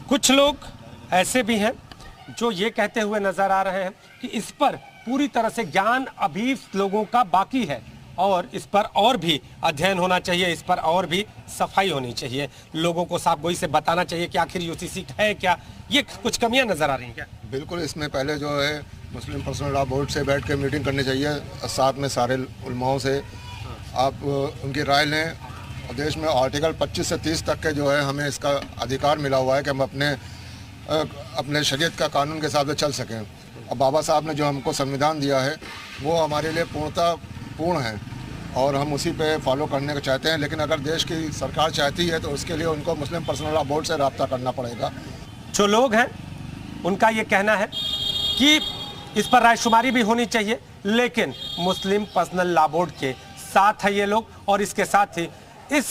कुछ लोग ऐसे भी हैं जो ये कहते हुए नजर आ रहे हैं कि इस पर पूरी तरह से ज्ञान अभी लोगों का बाकी है और इस पर और भी अध्ययन होना चाहिए, इस पर और भी सफाई होनी चाहिए, लोगों को साफगोई से बताना चाहिए कि आखिर यूसीसी है क्या। ये कुछ कमियां नजर आ रही हैं क्या? बिल्कुल, इसमें पहले जो है मुस्लिम पर्सनल लॉ बोर्ड से बैठ के मीटिंग करनी चाहिए, साथ में सारे उलमाओं से आप उनकी राय लें। देश में आर्टिकल 25 से 30 तक के जो है हमें इसका अधिकार मिला हुआ है कि हम अपने शरीयत का कानून के हिसाब से चल सकें। अब बाबा साहब ने जो हमको संविधान दिया है वो हमारे लिए पूर्ण है और हम उसी पे फॉलो करने को चाहते हैं। लेकिन अगर देश की सरकार चाहती है तो उसके लिए उनको मुस्लिम पर्सनल लॉ बोर्ड से रब्ता करना पड़ेगा। जो लोग हैं उनका ये कहना है कि इस पर रायशुमारी भी होनी चाहिए, लेकिन मुस्लिम पर्सनल लॉ बोर्ड के साथ है ये लोग और इसके साथ ही इस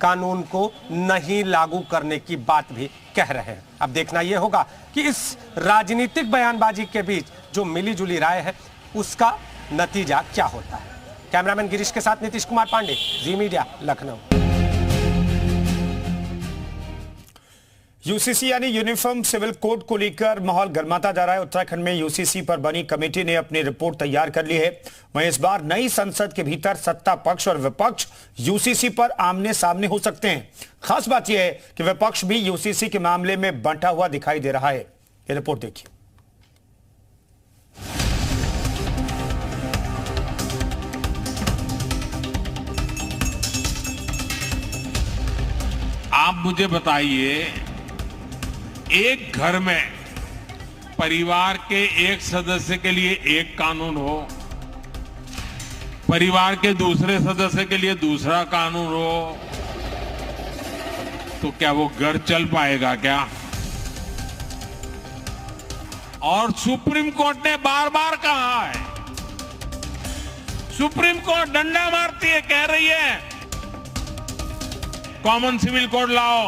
कानून को नहीं लागू करने की बात भी कह रहे हैं। अब देखना यह होगा कि इस राजनीतिक बयानबाजी के बीच जो मिली जुली राय है उसका नतीजा क्या होता है। कैमरामैन गिरीश के साथ नीतीश कुमार पांडे, जी मीडिया, लखनऊ। यूसीसी यानी यूनिफॉर्म सिविल कोड को लेकर माहौल गर्माता जा रहा है। उत्तराखंड में यूसीसी पर बनी कमेटी ने अपनी रिपोर्ट तैयार कर ली है। वहीं इस बार नई संसद के भीतर सत्ता पक्ष और विपक्ष यूसीसी पर आमने सामने हो सकते हैं। खास बात यह है कि विपक्ष भी यूसीसी के मामले में बंटा हुआ दिखाई दे रहा है। यह रिपोर्ट देखिए। आप मुझे बताइए, एक घर में परिवार के एक सदस्य के लिए एक कानून हो, परिवार के दूसरे सदस्य के लिए दूसरा कानून हो, तो क्या वो घर चल पाएगा क्या? और सुप्रीम कोर्ट ने बार बार कहा है, सुप्रीम कोर्ट डंडा मारती है, कह रही है कॉमन सिविल कोड लाओ।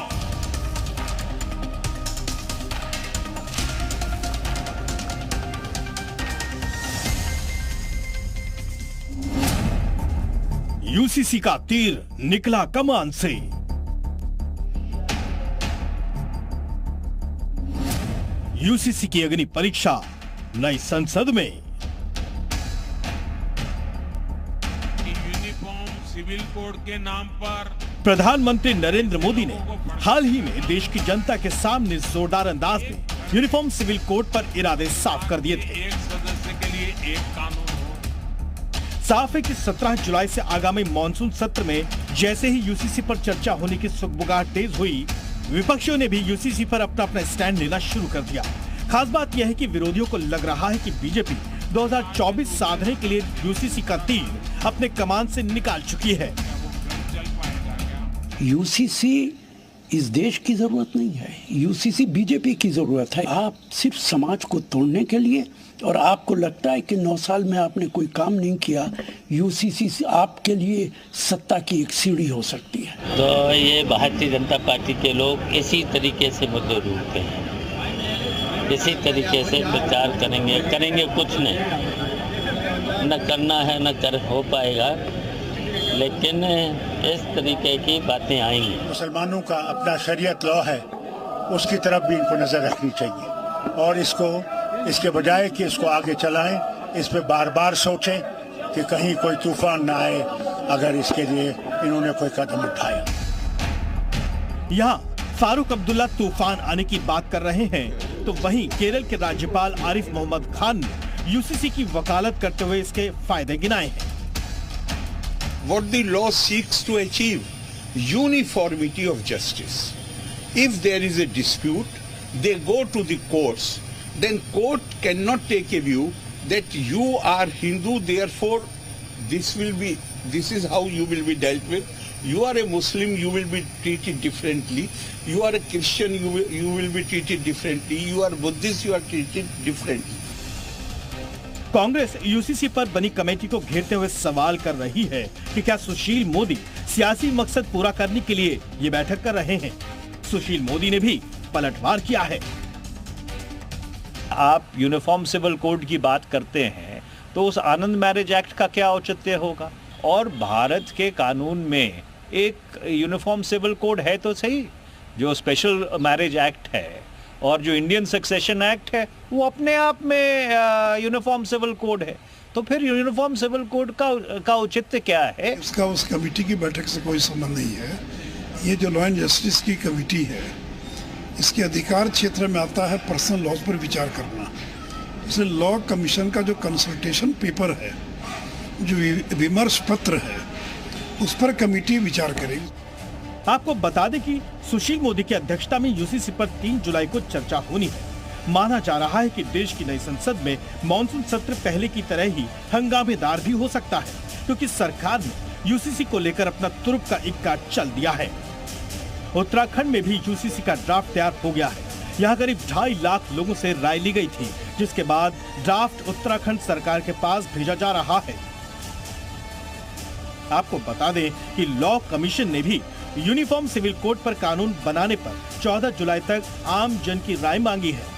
यूसीसी का तीर निकला कमान से। यूसीसी की अग्नि परीक्षा नई संसद में। यूनिफॉर्म सिविल कोड के नाम पर प्रधानमंत्री नरेंद्र मोदी ने हाल ही में देश की जनता के सामने जोरदार अंदाज में यूनिफॉर्म सिविल कोड पर इरादे साफ कर दिए थे। एक सदस्य के लिए एक कानून हो। साफ है कि 17 जुलाई से आगामी मॉनसून सत्र में जैसे ही यूसीसी पर चर्चा होने की सुगबुगाहट तेज हुई, विपक्षियों ने भी यूसीसी पर अपना स्टैंड लेना शुरू कर दिया। खास बात यह है कि विरोधियों को लग रहा है कि बीजेपी 2024 साधने के लिए यूसीसी का तीर अपने कमान से निकाल चुकी है। यूसीसी इस देश की जरूरत नहीं है, यूसीसी बीजेपी की जरूरत है। आप सिर्फ समाज को तोड़ने के लिए, और आपको लगता है कि 9 साल में आपने कोई काम नहीं किया, यूसीसी आपके लिए सत्ता की एक सीढ़ी हो सकती है। तो ये भारतीय जनता पार्टी के लोग इसी तरीके से मुद्दे ढूंढते हैं, इसी तरीके से प्रचार करेंगे कुछ नहीं, न करना है न कर हो पाएगा, लेकिन इस तरीके की बातें आएंगी। मुसलमानों का अपना शरीयत लॉ है, उसकी तरफ भी इनको नजर रखनी चाहिए और इसके बजाय कि इसको आगे चलाएं, इस पे बार बार सोचें कि कहीं कोई तूफान ना आए अगर इसके लिए इन्होंने कोई कदम उठाया। यहाँ फारूक अब्दुल्ला तूफान आने की बात कर रहे हैं, तो वहीं केरल के राज्यपाल आरिफ मोहम्मद खान ने यूसीसी की वकालत करते हुए इसके फायदे गिनाए हैं। What the law seeks to achieve, uniformity of justice. If there is a dispute, they go to the courts. Then court cannot take a view that you are Hindu, therefore this is how you will be dealt with. You are a Muslim, you will be treated differently. You are a Christian, you will be treated differently. You are Buddhist, you are treated differently. Congress UCC पर बनी committee को घेरते हुए सवाल कर रही है कि क्या सुशील मोदी सियासी मकसद पूरा करने के लिए ये बैठक कर रहे हैं। सुशील मोदी ने भी पलटवार किया है। आप यूनिफॉर्म सिविल कोड की बात करते हैं तो उस आनंद मैरिज एक्ट का क्या औचित्य होगा? और भारत के कानून में एक यूनिफॉर्म सिविल कोड है तो सही, जो स्पेशल मैरिज एक्ट है और जो इंडियन सक्सेशन एक्ट है वो अपने आप में यूनिफॉर्म सिविल कोड है। तो फिर यूनिफॉर्म सिविल कोड का औचित्य क्या है? इसका उस कमेटी की बैठक से कोई संबंध नहीं है। ये जो लॉ एंड जस्टिस की कमेटी है, इसके अधिकार क्षेत्र में आता है पर्सनल लॉज पर विचार करना। इसलिए लॉ कमीशन का जो कंसल्टेशन पेपर है, जो विमर्श पत्र है, उस पर कमेटी विचार करेगी। आपको बता दें कि सुशील मोदी की अध्यक्षता में यूसीसी पर 3 जुलाई को चर्चा होनी है। माना जा रहा है कि देश की नई संसद में मॉनसून सत्र पहले की तरह ही हंगामेदार भी हो सकता है, क्योंकि सरकार ने यूसीसी को लेकर अपना तुरुप का इक्का चल दिया है। उत्तराखंड में भी यूसीसी का ड्राफ्ट तैयार हो गया है। यहाँ करीब 2.5 लाख लोगों से राय ली गई थी, जिसके बाद ड्राफ्ट उत्तराखंड सरकार के पास भेजा जा रहा है। आपको बता दें कि लॉ कमीशन ने भी यूनिफॉर्म सिविल कोड पर कानून बनाने पर 14 जुलाई तक आम जन की राय मांगी है।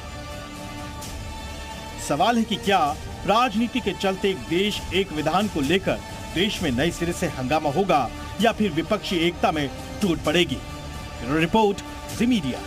सवाल है कि क्या राजनीति के चलते एक देश एक विधान को लेकर देश में नए सिरे से हंगामा होगा या फिर विपक्षी एकता में टूट पड़ेगी। रिपोर्ट जी मीडिया।